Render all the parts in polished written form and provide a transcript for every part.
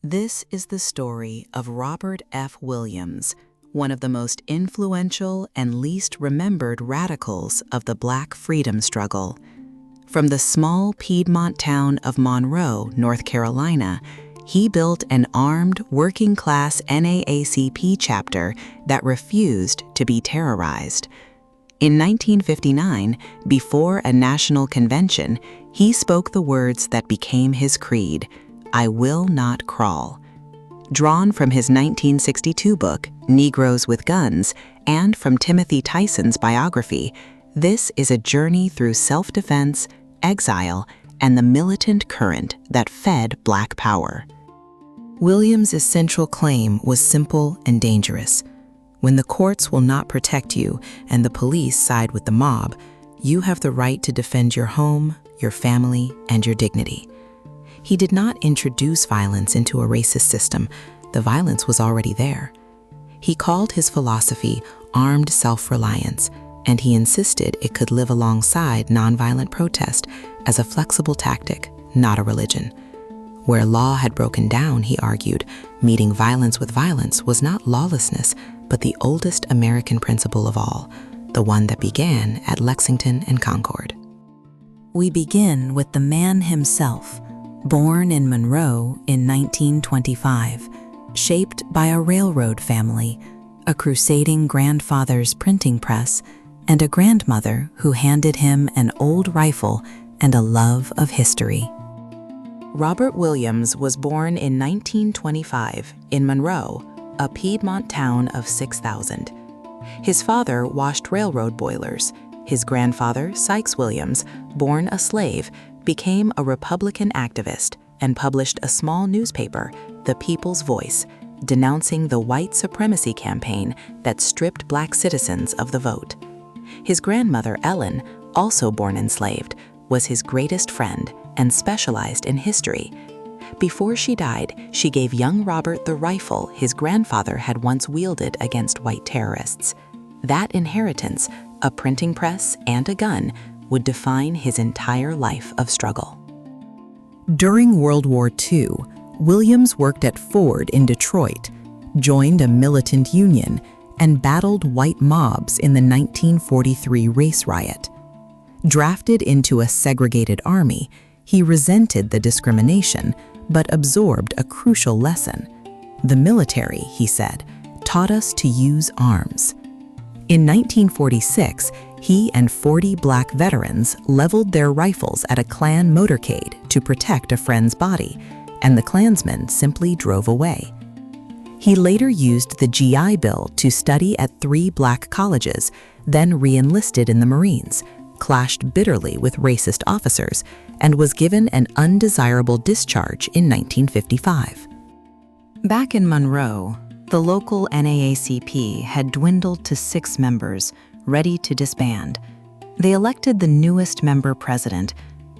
This is the story of Robert F. Williams, one of the most influential and least remembered radicals of the Black freedom struggle. From the small Piedmont town of Monroe, North Carolina, he built an armed, working-class NAACP chapter that refused to be terrorized. In 1959, before a national convention, he spoke the words that became his creed, "I will not crawl." Drawn from his 1962 book, Negroes with Guns, and from Timothy Tyson's biography, this is a journey through self-defense, exile, and the militant current that fed Black power. Williams's central claim was simple and dangerous. When the courts will not protect you and the police side with the mob, you have the right to defend your home, your family, and your dignity. He did not introduce violence into a racist system. The violence was already there. He called his philosophy armed self-reliance, and he insisted it could live alongside nonviolent protest as a flexible tactic, not a religion. Where law had broken down, he argued, meeting violence with violence was not lawlessness, but the oldest American principle of all, the one that began at Lexington and Concord. We begin with the man himself, born in Monroe in 1925, shaped by a railroad family, a crusading grandfather's printing press, and a grandmother who handed him an old rifle and a love of history. Robert Williams was born in 1925 in Monroe, a Piedmont town of 6,000. His father washed railroad boilers. His grandfather, Sykes Williams, born a slave, became a Republican activist and published a small newspaper, The People's Voice, denouncing the white supremacy campaign that stripped Black citizens of the vote. His grandmother, Ellen, also born enslaved, was his greatest friend and specialized in history. Before she died, she gave young Robert the rifle his grandfather had once wielded against white terrorists. That inheritance, a printing press and a gun, would define his entire life of struggle. During World War II, Williams worked at Ford in Detroit, joined a militant union, and battled white mobs in the 1943 race riot. Drafted into a segregated army, he resented the discrimination, but absorbed a crucial lesson. The military, he said, taught us to use arms. In 1946, he and 40 Black veterans leveled their rifles at a Klan motorcade to protect a friend's body, and the Klansmen simply drove away. He later used the GI Bill to study at 3 Black colleges, then re-enlisted in the Marines, clashed bitterly with racist officers, and was given an undesirable discharge in 1955. Back in Monroe, the local NAACP had dwindled to 6 members, ready to disband. They elected the newest member president,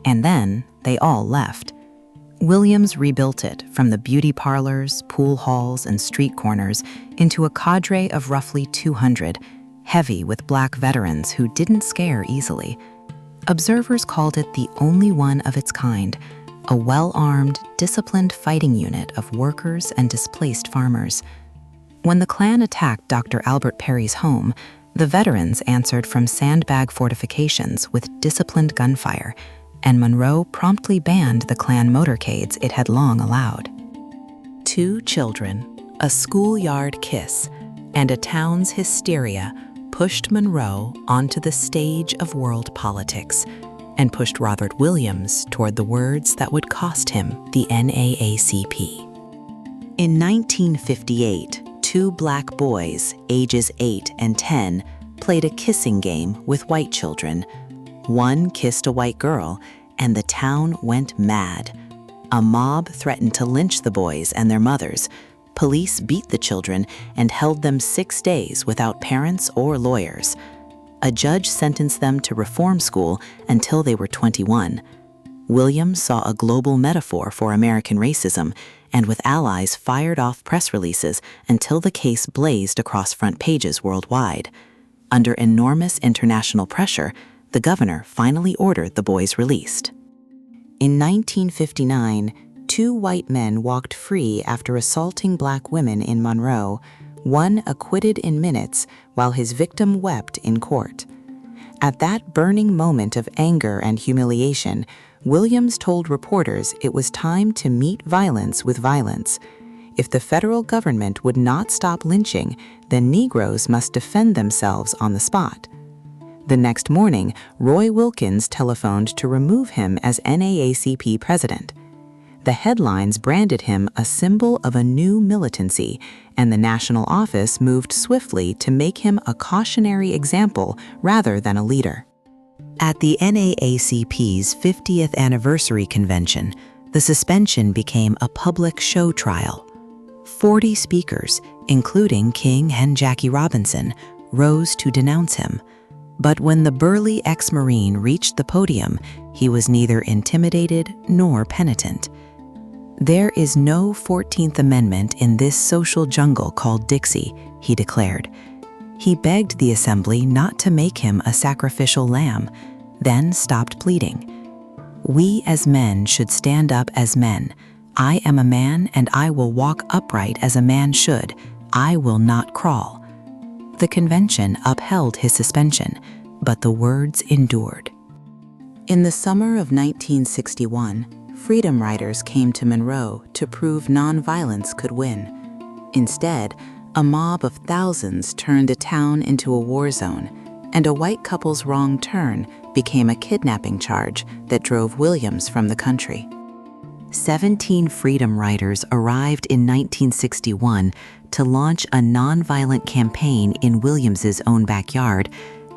and then they all left. Williams rebuilt it from the beauty parlors, pool halls, and street corners into a cadre of roughly 200, heavy with Black veterans who didn't scare easily. Observers called it the only one of its kind, a well-armed, disciplined fighting unit of workers and displaced farmers. When the Klan attacked Dr. Albert Perry's home, the veterans answered from sandbag fortifications with disciplined gunfire, and Monroe promptly banned the Klan motorcades it had long allowed. 2 children, a schoolyard kiss, and a town's hysteria pushed Monroe onto the stage of world politics and pushed Robert Williams toward the words that would cost him the NAACP. In 1958, 2 Black boys, ages 8 and 10, played a kissing game with white children. One kissed a white girl, and the town went mad. A mob threatened to lynch the boys and their mothers. Police beat the children and held them 6 days without parents or lawyers. A judge sentenced them to reform school until they were 21. Williams saw a global metaphor for American racism, and with allies fired off press releases until the case blazed across front pages worldwide. Under enormous international pressure, the governor finally ordered the boys released. In 1959, 2 white men walked free after assaulting black women in Monroe, one acquitted in minutes while his victim wept in court. At that burning moment of anger and humiliation, Williams told reporters it was time to meet violence with violence. If the federal government would not stop lynching, then Negroes must defend themselves on the spot. The next morning, Roy Wilkins telephoned to remove him as NAACP president. The headlines branded him a symbol of a new militancy, and the national office moved swiftly to make him a cautionary example rather than a leader. At the NAACP's 50th anniversary convention, the suspension became a public show trial. 40 speakers, including King and Jackie Robinson, rose to denounce him. But when the burly ex-Marine reached the podium, he was neither intimidated nor penitent. "There is no 14th Amendment in this social jungle called Dixie," he declared. He begged the assembly not to make him a sacrificial lamb, then stopped pleading. "We as men should stand up as men. I am a man and I will walk upright as a man should. I will not crawl." The convention upheld his suspension, but the words endured. In the summer of 1961, freedom riders came to Monroe to prove nonviolence could win. Instead, a mob of thousands turned the town into a war zone, and a white couple's wrong turn became a kidnapping charge that drove Williams from the country. 17 freedom riders arrived in 1961 to launch a nonviolent campaign in Williams's own backyard,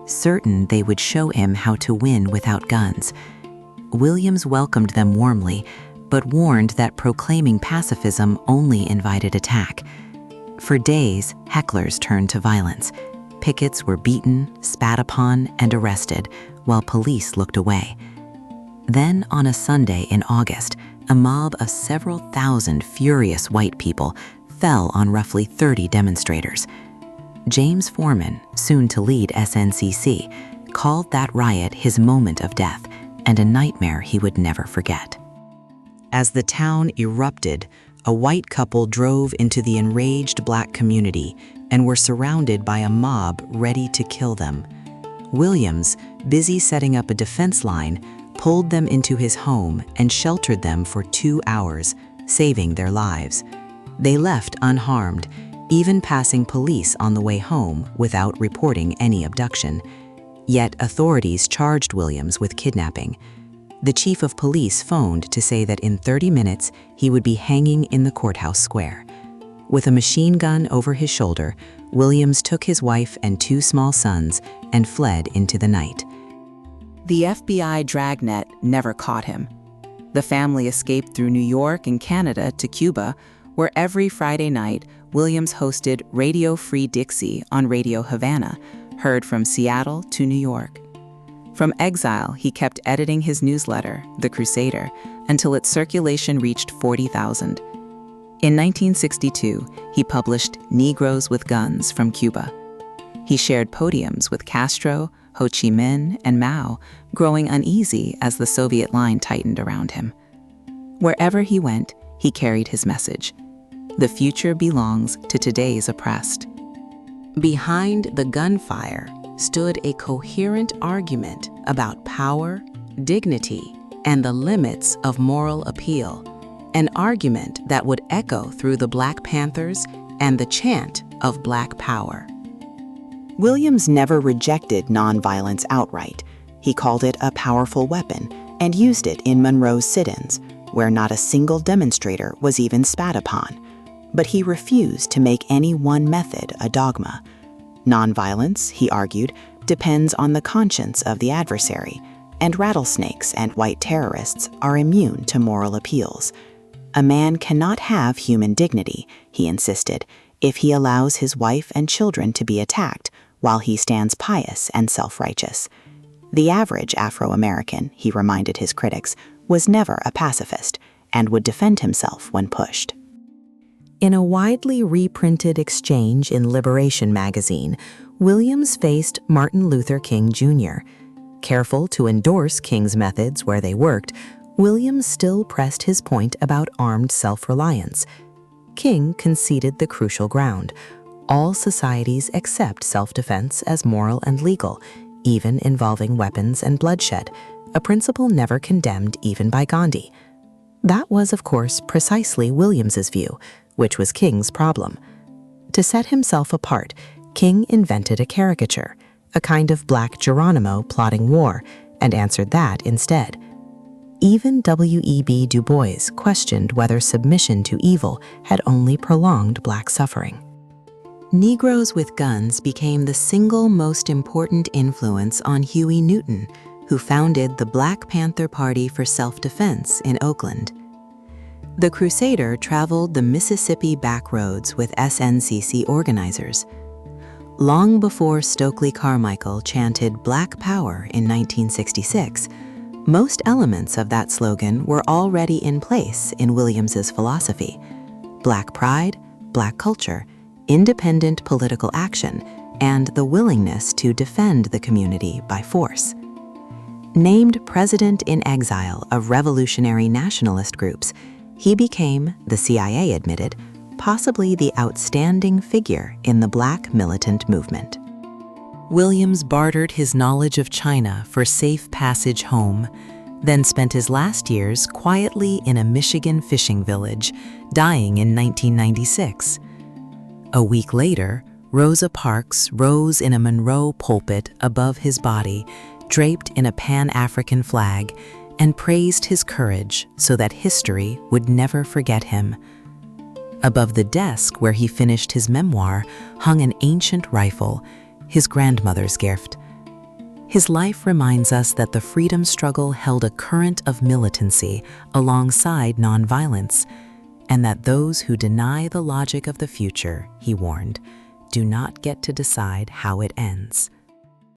certain they would show him how to win without guns. Williams welcomed them warmly, but warned that proclaiming pacifism only invited attack. For days, hecklers turned to violence. Pickets were beaten, spat upon, and arrested, while police looked away. Then, on a Sunday in August, a mob of several thousand furious white people fell on roughly 30 demonstrators. James Foreman, soon to lead SNCC, called that riot his moment of death and a nightmare he would never forget. As the town erupted, a white couple drove into the enraged black community and were surrounded by a mob ready to kill them. Williams, busy setting up a defense line, pulled them into his home and sheltered them for 2 hours, saving their lives. They left unharmed, even passing police on the way home without reporting any abduction. Yet authorities charged Williams with kidnapping. The chief of police phoned to say that in 30 minutes he would be hanging in the courthouse square. With a machine gun over his shoulder, Williams took his wife and 2 small sons and fled into the night. The FBI dragnet never caught him. The family escaped through New York and Canada to Cuba, where every Friday night, Williams hosted Radio Free Dixie on Radio Havana, heard from Seattle to New York. From exile, he kept editing his newsletter, The Crusader, until its circulation reached 40,000. In 1962, he published Negroes with Guns from Cuba. He shared podiums with Castro, Ho Chi Minh, and Mao, growing uneasy as the Soviet line tightened around him. Wherever he went, he carried his message. The future belongs to today's oppressed. Behind the gunfire stood a coherent argument about power, dignity, and the limits of moral appeal, an argument that would echo through the Black Panthers and the chant of Black Power. Williams never rejected nonviolence outright. He called it a powerful weapon and used it in Monroe's sit-ins, where not a single demonstrator was even spat upon. But he refused to make any one method a dogma. Nonviolence, he argued, depends on the conscience of the adversary, and rattlesnakes and white terrorists are immune to moral appeals. A man cannot have human dignity, he insisted, if he allows his wife and children to be attacked while he stands pious and self-righteous. The average Afro-American, he reminded his critics, was never a pacifist and would defend himself when pushed. In a widely reprinted exchange in Liberation magazine, Williams faced Martin Luther King Jr. Careful to endorse King's methods where they worked, Williams still pressed his point about armed self-reliance. King conceded the crucial ground. All societies accept self-defense as moral and legal, even involving weapons and bloodshed, a principle never condemned even by Gandhi. That was, of course, precisely Williams's view, which was King's problem. To set himself apart, King invented a caricature, a kind of Black Geronimo plotting war, and answered that instead. Even W.E.B. Du Bois questioned whether submission to evil had only prolonged Black suffering. Negroes with guns became the single most important influence on Huey Newton, who founded the Black Panther Party for Self-Defense in Oakland. The Crusader traveled the Mississippi backroads with SNCC organizers. Long before Stokely Carmichael chanted Black Power in 1966, most elements of that slogan were already in place in Williams's philosophy: Black pride, Black culture, independent political action, and the willingness to defend the community by force. Named president in exile of revolutionary nationalist groups, he became, the CIA admitted, possibly the outstanding figure in the Black militant movement. Williams bartered his knowledge of China for safe passage home, then spent his last years quietly in a Michigan fishing village, dying in 1996. A week later, Rosa Parks rose in a Monroe pulpit above his body, draped in a Pan-African flag, and praised his courage so that history would never forget him. Above the desk where he finished his memoir hung an ancient rifle, his grandmother's gift. His life reminds us that the freedom struggle held a current of militancy alongside nonviolence, and that those who deny the logic of the future, he warned, do not get to decide how it ends.